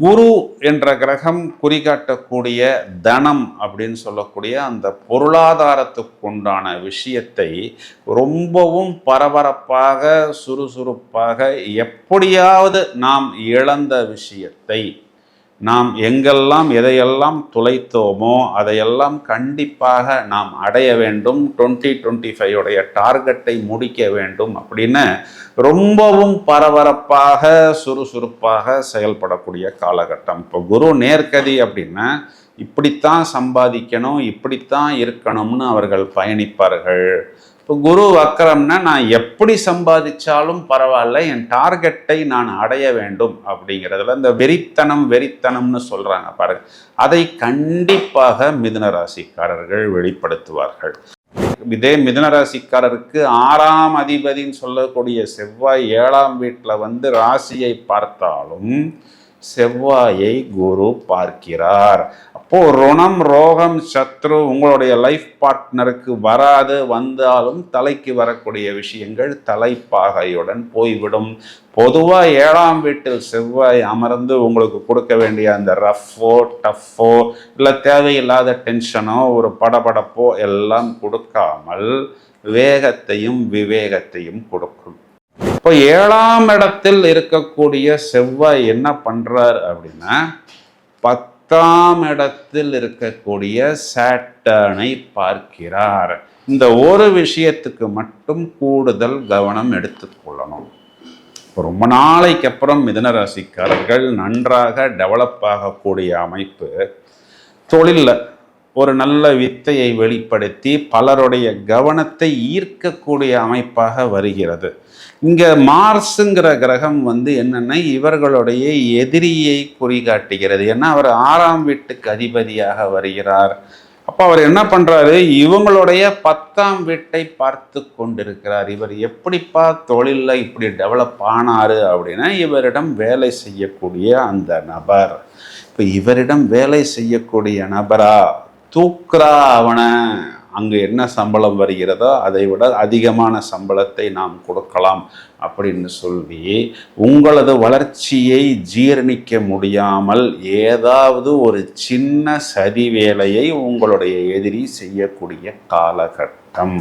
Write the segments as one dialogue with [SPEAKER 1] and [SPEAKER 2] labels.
[SPEAKER 1] குரு என்ற கிரகம் குறிகாட்டக்கூடிய தனம் அப்படின்னு சொல்லக்கூடிய அந்த பொருளாதாரத்துக்கு உண்டான விஷயத்தை ரொம்பவும் பரபரப்பாக சுறுசுறுப்பாக எப்படியாவது நாம் இழந்த விஷயத்தை நாம் எங்கெல்லாம் எதையெல்லாம் துளைத்தோமோ அதையெல்லாம் கண்டிப்பாக நாம் அடைய வேண்டும், 2025 டார்கெட்டை முடிக்க வேண்டும் அப்படின்னு ரொம்பவும் பரபரப்பாக சுறுசுறுப்பாக செயல்படக்கூடிய காலகட்டம். இப்போ குரு நேர்கதி அப்படின்னா இப்படித்தான் சம்பாதிக்கணும், இப்படித்தான் இருக்கணும்னு அவர்கள் பயணிப்பார்கள். இப்போ குரு வக்கரம்னா நான் எப்படி சம்பாதிச்சாலும் பரவாயில்ல, என் டார்கெட்டை நான் அடைய வேண்டும் அப்படிங்கிறதுல இந்த வெறித்தனம்னு சொல்றாங்க பாருங்க, அதை கண்டிப்பாக மிதுன ராசிக்காரர்கள் வெளிப்படுத்துவார்கள். இதே மிதுன ராசிக்காரருக்கு 6ஆம் அதிபதின்னு சொல்லக்கூடிய செவ்வாய் 7ஆம் வீட்டில் ராசியை பார்த்தாலும் செவ்வாயை குரு பார்க்கிறார். அப்போ ருணம் ரோகம் சத்ரு உங்களுடைய லைஃப் பார்ட்னருக்கு வராது, வந்தாலும் தலைக்கு வரக்கூடிய விஷயங்கள் தலைப்பாகையுடன் போய்விடும். பொதுவாக 7ஆம் வீட்டில் செவ்வாய் அமர்ந்து உங்களுக்கு கொடுக்க வேண்டிய அந்த ரஃப்போ டஃப்போ இல்லை தேவையில்லாத டென்ஷனோ ஒரு படபடப்போ எல்லாம் கொடுக்காமல் வேகத்தையும் விவேகத்தையும் கொடுக்கும். இப்போ 7ஆம் இடத்தில் இருக்கக்கூடிய செவ்வாய் என்ன பண்றார் அப்படின்னா 10ஆம் இடத்தில் இருக்கக்கூடிய சாட்டர்னை பார்க்கிறார். இந்த ஒரு விஷயத்துக்கு மட்டும் கூடுதல் கவனம் எடுத்துக்கொள்ளணும். ரொம்ப நாளைக்கு அப்புறம் மிதுன ராசிக்காரர்கள் நன்றாக டெவலப் ஆகக்கூடிய அமைப்பு, தொழிலில் ஒரு நல்ல வித்தையை வெளிப்படுத்தி பலருடைய கவனத்தை ஈர்க்கக்கூடிய அமைப்பாக வருகிறது. இங்கே மார்ஸுங்கிற கிரகம் என்னன்னா இவர்களுடைய எதிரியை குறிகாட்டுகிறது. ஏன்னா அவர் 6ஆம் வீட்டுக்கு அதிபதியாக வருகிறார். அப்போ அவர் என்ன பண்ணுறாரு, இவங்களுடைய 10ஆம் வீட்டை பார்த்து கொண்டிருக்கிறார். இவர் எப்படிப்பா தொழிலில் இப்படி டெவலப் ஆனார் அப்படின்னா இவரிடம் வேலை செய்யக்கூடிய அந்த நபர், இப்போ இவரிடம் வேலை செய்யக்கூடிய நபரா தூக்குறா அவனை, அங்கே என்ன சம்பளம் வருகிறதோ அதை விட அதிகமான சம்பளத்தை நாம் கொடுக்கலாம் அப்படின்னு சொல்லி உங்களது வளர்ச்சியை ஜீரணிக்க முடியாமல் ஏதாவது ஒரு சின்ன சதி வேலையை உங்களுடைய எதிரி செய்யக்கூடிய காலகட்டம்.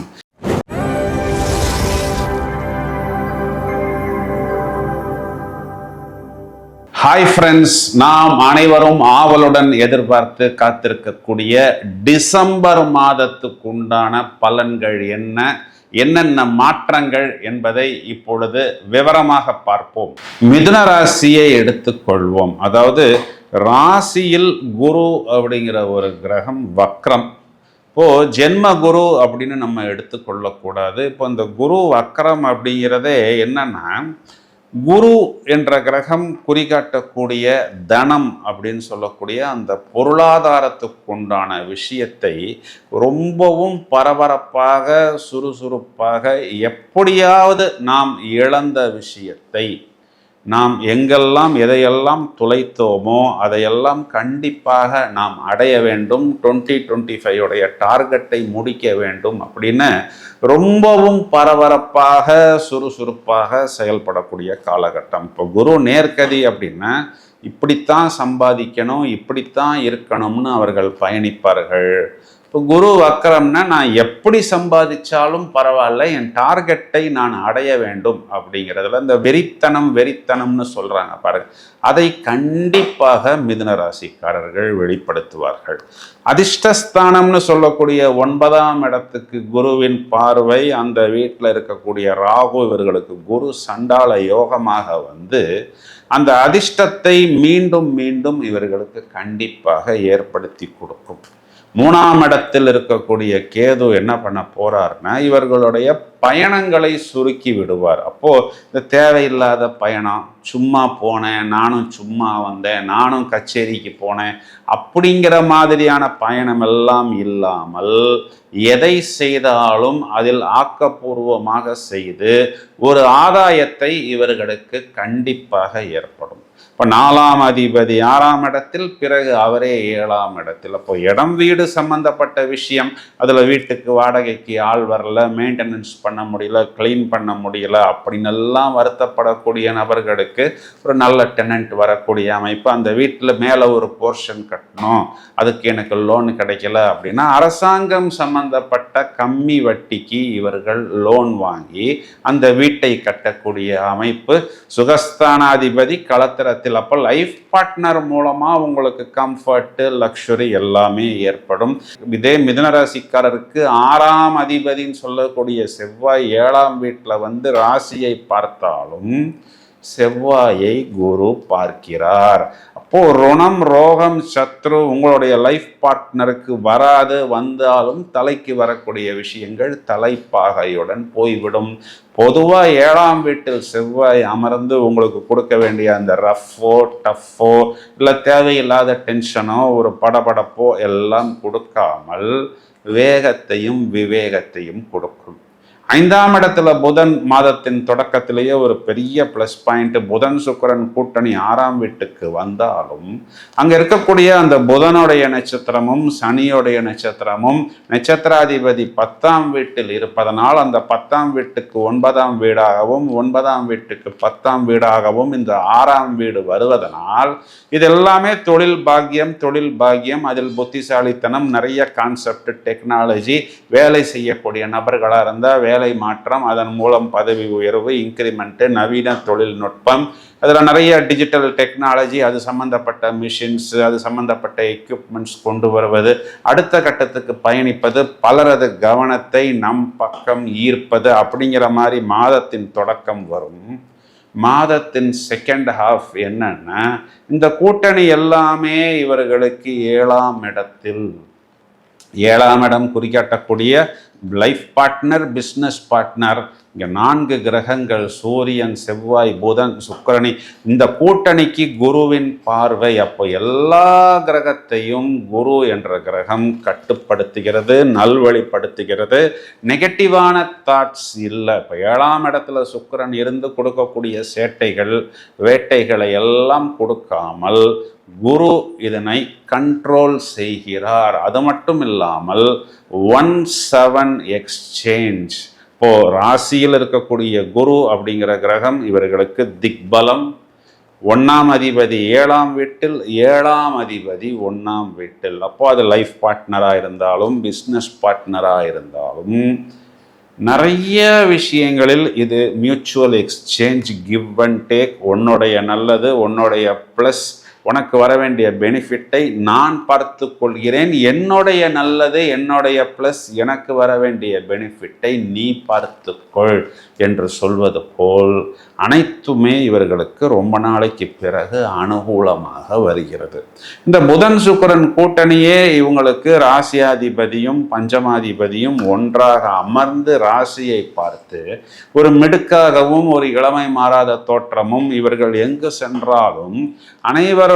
[SPEAKER 1] ஹாய் ஃப்ரெண்ட்ஸ், நாம் அனைவரும் ஆவலுடன் எதிர்பார்த்து காத்திருக்கக்கூடிய டிசம்பர் மாதத்துக்கு உண்டான பலன்கள் என்னென்ன மாற்றங்கள் என்பதை இப்பொழுது விவரமாக பார்ப்போம். மிதுன ராசியை எடுத்துக்கொள்வோம். அதாவது ராசியில் குரு அப்படிங்கிற ஒரு கிரகம் வக்ரம். இப்போது ஜென்ம குரு அப்படின்னு நம்ம எடுத்துக்கொள்ளக்கூடாது. இப்போ இந்த குரு வக்ரம் அப்படிங்கிறதே என்னன்னா குரு என்ற கிரகம் குறிகாட்டக்கூடிய தனம் அப்படின்னு சொல்லக்கூடிய அந்த பொருளாதாரத்துக்கு உண்டான விஷயத்தை ரொம்பவும் பரபரப்பாக சுறுசுறுப்பாக எப்படியாவது நாம் இழந்த விஷயத்தை நாம் எங்கெல்லாம் எதையெல்லாம் துளைத்தோமோ அதையெல்லாம் கண்டிப்பாக நாம் அடைய வேண்டும், 2025 டார்கெட்டை முடிக்க வேண்டும் அப்படின்னு ரொம்பவும் பரபரப்பாக சுறுசுறுப்பாக செயல்படக்கூடிய காலகட்டம். இப்போ குரு நேர்கதி அப்படின்னா இப்படித்தான் சம்பாதிக்கணும், இப்படித்தான் இருக்கணும்னு அவர்கள் பயணிப்பார்கள். இப்போ குரு வக்கரம்னா நான் எப்படி சம்பாதிச்சாலும் பரவாயில்ல, என் டார்கெட்டை நான் அடைய வேண்டும் அப்படிங்கிறதுல இந்த வெறித்தனம்னு சொல்றாங்க பாருங்க, அதை கண்டிப்பாக மிதுன ராசிக்காரர்கள் வெளிப்படுத்துவார்கள். அதிர்ஷ்டஸ்தானம்னு சொல்லக்கூடிய 9ஆம் இடத்துக்கு குருவின் பார்வை, அந்த வீட்டில் இருக்கக்கூடிய ராகு இவர்களுக்கு குரு சண்டால யோகமாக அந்த அதிர்ஷ்டத்தை மீண்டும் மீண்டும் இவர்களுக்கு கண்டிப்பாக ஏற்படுத்தி கொடுக்கும். 3ஆம் இடத்தில் இருக்கக்கூடிய கேது என்ன பண்ண போறாருன்னா இவர்களுடைய பயணங்களை சுருக்கி விடுவார். அப்போ இந்த தேவையில்லாத பயணம், சும்மா போனேன், நானும் சும்மா வந்தேன், நானும் கச்சேரிக்கு போனேன் அப்படிங்கிற மாதிரியான பயணம் எல்லாம் இல்லாமல் எதை செய்தாலும் அதில் ஆக்கப்பூர்வமாக செய்து ஒரு ஆதாயத்தை இவர்களுக்கு கண்டிப்பாக ஏற்படும். இப்போ 4ஆம் அதிபதி 6ஆம் இடத்தில், பிறகு அவரே 7ஆம் இடத்தில். அப்போ இடம் வீடு சம்பந்தப்பட்ட விஷயம், அதில் வீட்டுக்கு வாடகைக்கு ஆள் வரல, மெயின்டெனன்ஸ் பண்ண முடியல, கிளீன் பண்ண முடியல அப்படின்னு எல்லாம் வருத்தப்படக்கூடிய நபர்களுக்கு ஒரு நல்ல டெனன்ட் வரக்கூடிய அமைப்பு. அந்த வீட்டில் மேலே ஒரு போர்ஷன் கட்டணும், அதுக்கு எனக்கு லோன் கிடைக்கல அப்படின்னா அரசாங்கம் சம்பந்தப்பட்ட கம்மி வட்டிக்கு இவர்கள் லோன் வாங்கி அந்த வீட்டை கட்டக்கூடிய அமைப்பு. சுகஸ்தானாதிபதி களத்திரத்தில். அப்போ லைஃப் பார்ட்னர் மூலமா உங்களுக்கு கம்ஃபர்ட், லக்ஸுரி எல்லாமே ஏற்படும். இதே மிதுன ராசிக்காரருக்கு 6ஆம் அதிபதின்னு சொல்லக்கூடிய செவ்வாய் 7ஆம் வீட்டில் வந்து ராசியை பார்த்தாலும் செவ்வாயை குரு பார்க்கிறார். அப்போ ருணம், ரோகம், சத்ரு உங்களுடைய லைஃப் பார்ட்னருக்கு வராது, வந்தாலும் தலைக்கு வரக்கூடிய விஷயங்கள் தலைப்பாகையுடன் போய்விடும். பொதுவாக 7ஆம் வீட்டில் செவ்வாய் அமர்ந்து உங்களுக்கு கொடுக்க வேண்டிய அந்த ரஃப்போ டஃப்போ இல்லை தேவையில்லாத டென்ஷனோ ஒரு படபடப்போ எல்லாம் கொடுக்காமல் வேகத்தையும் விவேகத்தையும் கொடுக்கும். 5ஆம் இடத்துல புதன் மாதத்தின் தொடக்கத்திலேயே ஒரு பெரிய ப்ளஸ் பாயிண்ட். புதன் சுக்கிரன் கூட்டணி 6ஆம் வீட்டுக்கு வந்தாலும் அங்கே இருக்கக்கூடிய அந்த புதனுடைய நட்சத்திரமும் சனியோடைய நட்சத்திரமும் நட்சத்திராதிபதி 10ஆம் வீட்டில் இருப்பதனால் அந்த 10ஆம் வீட்டுக்கு 9ஆம் வீடாகவும் 9ஆம் வீட்டுக்கு 10ஆம் வீடாகவும் இந்த 6ஆம் வீடு வருவதனால் இது எல்லாமே தொழில் பாக்கியம். அதில் புத்திசாலித்தனம், நிறைய கான்செப்ட், டெக்னாலஜி, வேலை செய்யக்கூடிய நபர்களாக இருந்தால் வேலை மாற்றம், அதன் மூலம் பதவி உயர்வு, இன்கிரிமெண்ட், நவீன தொழில்நுட்பம், அதில் நிறைய டிஜிட்டல் டெக்னாலஜி, அது சம்பந்தப்பட்ட மிஷின்ஸ், அது சம்பந்தப்பட்ட எக்யூப்மெண்ட்ஸ் கொண்டு வருவது, அடுத்த கட்டத்துக்கு பயணிப்பது, பலரது கவனத்தை நம் பக்கம் ஈர்ப்பது அப்படிங்கிற மாதிரி மாதத்தின் தொடக்கம் வரும். மாதத்தின் செகண்ட் ஹாஃப் என்னன்னா இந்த கூட்டணி எல்லாமே இவர்களுக்கு 7ஆம் இடத்தில். 7ஆம் இடம் குறிக்காட்டக்கூடிய லைஃப் பார்ட்னர், பிஸ்னஸ் பார்ட்னர். இங்கே 4 கிரகங்கள், சூரியன், செவ்வாய், புதன், சுக்கிரனி. இந்த கூட்டணிக்கு குருவின் பார்வை. அப்போ எல்லா கிரகத்தையும் குரு என்ற கிரகம் கட்டுப்படுத்துகிறது, நல்வழிப்படுத்துகிறது. நெகட்டிவான தாட்ஸ் இல்லை. இப்போ 7ஆம் இடத்துல சுக்கிரன் இருந்து கொடுக்கக்கூடிய சேட்டைகள், வேட்டைகளை எல்லாம் கொடுக்காமல் குரு இதனை கண்ட்ரோல் செய்கிறார். அது மட்டும் இல்லாமல் 1/7 எக்ஸ்சேஞ்ச். இப்போ ராசியில் இருக்கக்கூடிய குரு அப்படிங்கிற கிரகம் இவர்களுக்கு திக்பலம். 1ஆம் அதிபதி 7ஆம் வீட்டில், 7ஆம் அதிபதி 1ஆம் வீட்டில். அப்போ அது லைஃப் பார்ட்னராக இருந்தாலும் பிஸ்னஸ் பார்ட்னராக இருந்தாலும் நிறைய விஷயங்களில் இது mutual exchange, give and take. உன்னுடைய நல்லது, உன்னுடைய ப்ளஸ், உனக்கு வர வேண்டிய பெனிஃபிட்டை நான் பார்த்து கொள்கிறேன், என்னுடைய நல்லது, என்னுடைய ப்ளஸ், எனக்கு வர வேண்டிய பெனிஃபிட்டை நீ பார்த்துக்கொள் என்று சொல்வது போல் அனைத்துமே இவர்களுக்கு ரொம்ப நாளைக்கு பிறகு அனுகூலமாக வருகிறது. இந்த புதன் சுக்கிரன் கூட்டணியே இவங்களுக்கு ராசியாதிபதியும் பஞ்சமாதிபதியும் ஒன்றாக அமர்ந்து ராசியை பார்த்து ஒரு மிடுக்காகவும் ஒரு இளமை மாறாத தோற்றமும், இவர்கள் எங்கு சென்றாலும் அனைவருடைய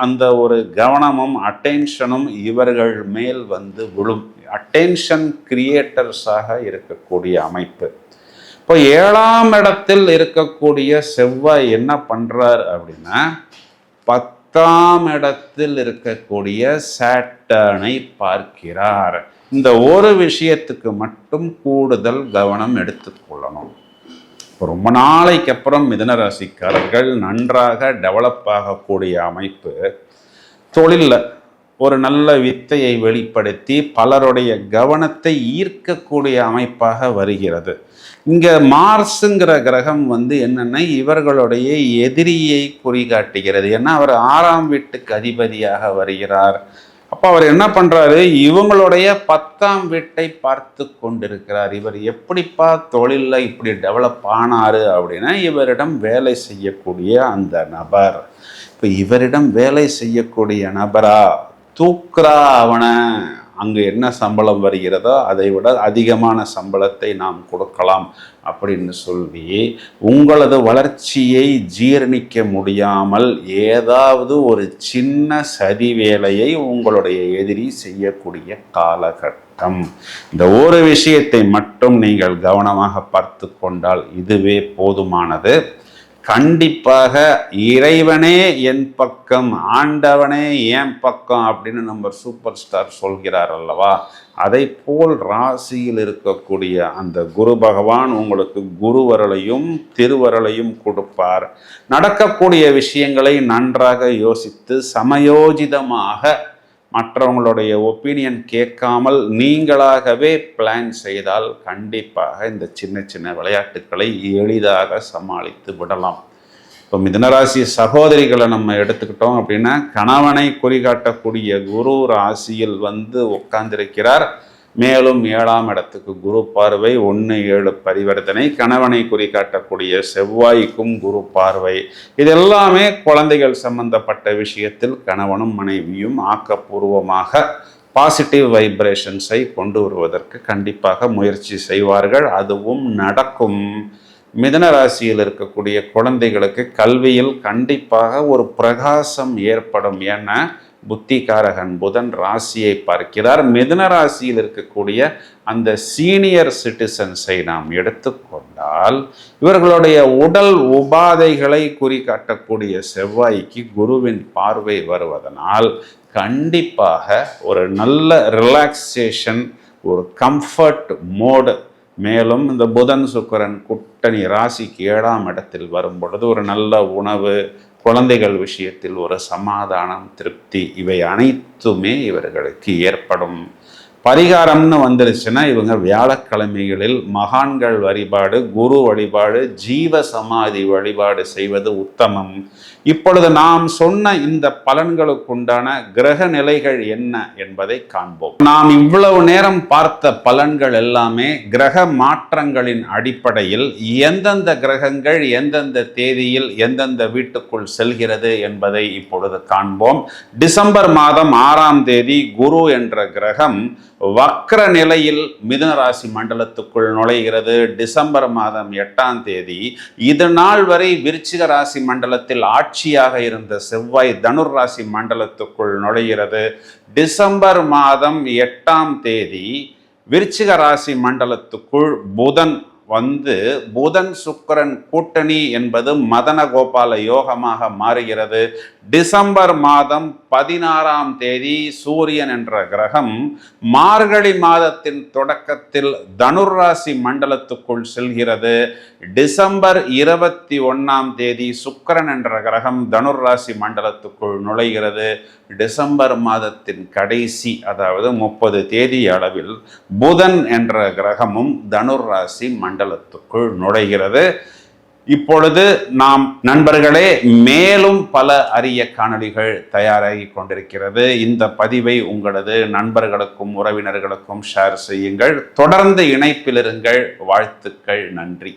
[SPEAKER 1] அந்த ஒரு கவனமும் அட்டென்ஷனும் இவர்கள் மேல் வந்து விழும். அட்டென்ஷன் கிரியேட்டர்ஸாக இருக்கக்கூடிய அமைப்பு. இப்போ 7ஆம் இடத்தில் இருக்கக்கூடிய செவ்வாய் என்ன பண்றார் அப்படின்னா 10ஆம் இடத்தில் இருக்கக்கூடிய சாட்டர்னை பார்க்கிறார். இந்த ஒரு விஷயத்துக்கு மட்டும் கூடுதல் கவனம் எடுத்துக்கொள்ளணும். ரொம்ப நாளைக்கு அப்புறம் மிதுன ராசிக்காரர்கள் நன்றாக டெவலப் ஆகக்கூடிய அமைப்பு. தொழிலில் ஒரு நல்ல வித்தையை வெளிப்படுத்தி பலருடைய கவனத்தை ஈர்க்கக்கூடிய அமைப்பாக வருகிறது. இங்கே மார்ஸுங்கிற கிரகம் வந்து என்னென்னா இவர்களுடைய எதிரியை குறிகாட்டுகிறது. ஏன்னா அவர் 6ஆம் வீட்டுக்கு அதிபதியாக வருகிறார். அப்போ அவர் என்ன பண்ணுறாரு, இவங்களுடைய 10ஆம் வீட்டை பார்த்து கொண்டிருக்கிறார். இவர் எப்படிப்பா தொழிலில் இப்படி டெவலப் ஆனார் அப்படின்னா இவரிடம் வேலை செய்யக்கூடிய அந்த நபர். இப்போ இவரிடம் வேலை செய்யக்கூடிய நபரா தூக்குறா அவனை, அங்கே என்ன சம்பளம் வருகிறதோ அதை விட அதிகமான சம்பளத்தை நாம் கொடுக்கலாம் அப்படின்னு சொல்லி உங்களது வளர்ச்சியை ஜீரணிக்க முடியாமல் ஏதாவது ஒரு சின்ன சதி வேலையை உங்களுடைய எதிரி செய்யக்கூடிய காலகட்டம். இந்த ஒரு விஷயத்தை மட்டும் நீங்கள் கவனமாக பார்த்து கொண்டால் இதுவே போதுமானது. கண்டிப்பாக இறைவனே என் பக்கம், ஆண்டவனே என் பக்கம் அப்படின்னு நம்ம சூப்பர் ஸ்டார் சொல்கிறார் அல்லவா? அதை போல் ராசியில் இருக்கக்கூடிய அந்த குரு பகவான் உங்களுக்கு குருவரலையும் திருவரலையும் கொடுப்பார். நடக்கக்கூடிய விஷயங்களை நன்றாக யோசித்து சமயோஜிதமாக மற்றவங்களுடைய ஒப்பீனியன் கேட்காமல் நீங்களாகவே பிளான் செய்தால் கண்டிப்பாக இந்த சின்ன சின்ன விளையாட்டுக்களை எளிதாக சமாளித்து விடலாம். இப்போ மிதுனராசி சகோதரிகளை நம்ம எடுத்துக்கிட்டோம் அப்படின்னா, கணவனை குறிகாட்டக்கூடிய குரு ராசியில் உட்கார்ந்திருக்கிறார். மேலும் 7ஆம் இடத்துக்கு குரு பார்வை, 1-7 பரிவர்த்தனை, கணவனை குறிகாட்டக்கூடிய செவ்வாய்க்கும் குரு பார்வை. இதெல்லாமே குழந்தைகள் சம்பந்தப்பட்ட விஷயத்தில் கணவனும் மனைவியும் ஆக்கப்பூர்வமாக பாசிட்டிவ் வைப்ரேஷன்ஸை கொண்டு வருவதற்கு கண்டிப்பாக முயற்சி செய்வார்கள். அதுவும் நடக்கும். மிதுன ராசியில் இருக்கக்கூடிய குழந்தைகளுக்கு கல்வியில் கண்டிப்பாக ஒரு பிரகாசம் ஏற்படும். என புத்திகாரகன் புதன் ராசியை பார்க்கிறார். மிதுன ராசியில் இருக்கக்கூடிய அந்த சீனியர் சிட்டிசன்ஸை நாம் எடுத்துக்கொண்டால், இவர்களுடைய உடல் உபாதைகளை குறிகாட்டக்கூடிய செவ்வாய்க்கு குருவின் பார்வை வருவதனால் கண்டிப்பாக ஒரு நல்ல ரிலாக்ஸேஷன், ஒரு கம்ஃபர்ட் மோடு. மேலும் இந்த புதன் சுக்கிரன் கூட்டணி ராசிக்கு 7ஆம் இடத்தில் வரும் பொழுது ஒரு நல்ல உணவு, குழந்தைகள் விஷயத்தில் ஒரு சமாதானம், திருப்தி, இவை அனைத்துமே இவர்களுக்கு ஏற்படும். பரிகாரம்னு வந்துருச்சுன்னா இவங்க வியாழக்கிழமைகளில் மகான்கள் வழிபாடு, குரு வழிபாடு, ஜீவ சமாதி வழிபாடு செய்வது உத்தமம். இப்பொழுது நாம் சொன்ன இந்த பலன்களுக்குண்டான கிரக நிலைகள் என்ன என்பதை காண்போம். நாம் இவ்வளவு நேரம் பார்த்த பலன்கள் எல்லாமே கிரக மாற்றங்களின் அடிப்படையில் எந்தெந்த கிரகங்கள் எந்தெந்த தேதியில் எந்தெந்த வீட்டுக்குள் செல்கிறது என்பதை இப்பொழுது காண்போம். டிசம்பர் மாதம் 6ஆம் தேதி குரு என்ற கிரகம் வக்ர நிலையில் மிதுன ராசி மண்டலத்துக்குள் நுழைகிறது. டிசம்பர் மாதம் 8ஆம் தேதி இது நாள் வரை விருச்சிக ராசி மண்டலத்தில் ஆட்சியாக இருந்த செவ்வாய் தனுர் ராசி மண்டலத்துக்குள் நுழைகிறது. டிசம்பர் மாதம் 8ஆம் தேதி விருச்சிக ராசி மண்டலத்துக்குள் புதன் புதன் சுக்கிரன் கூட்டணி என்பது மதன கோபால யோகமாக மாறுகிறது. டிசம்பர் மாதம் 16ஆம் தேதி சூரியன் என்ற கிரகம் மார்கழி மாதத்தின் தொடக்கத்தில் தனுர் ராசி மண்டலத்துக்குள் செல்கிறது. டிசம்பர் 21ஆம் தேதி சுக்கிரன் என்ற கிரகம் தனுர் ராசி மண்டலத்துக்குள் நுழைகிறது. டிசம்பர் மாதத்தின் கடைசி, அதாவது 30 தேதி அளவில் புதன் என்ற கிரகமும் தனுர் ராசி மண்டலத்துக்குள் நுழைகிறது. இப்பொழுது நாம் நண்பர்களே மேலும் பல அரிய காணொளிகள் தயாராகி கொண்டிருக்கிறது. இந்த பதிவை உங்களது நண்பர்களுக்கும் உறவினர்களுக்கும் ஷேர் செய்யுங்கள். தொடர்ந்து இணைப்பில் இருங்கள். வாழ்த்துக்கள். நன்றி.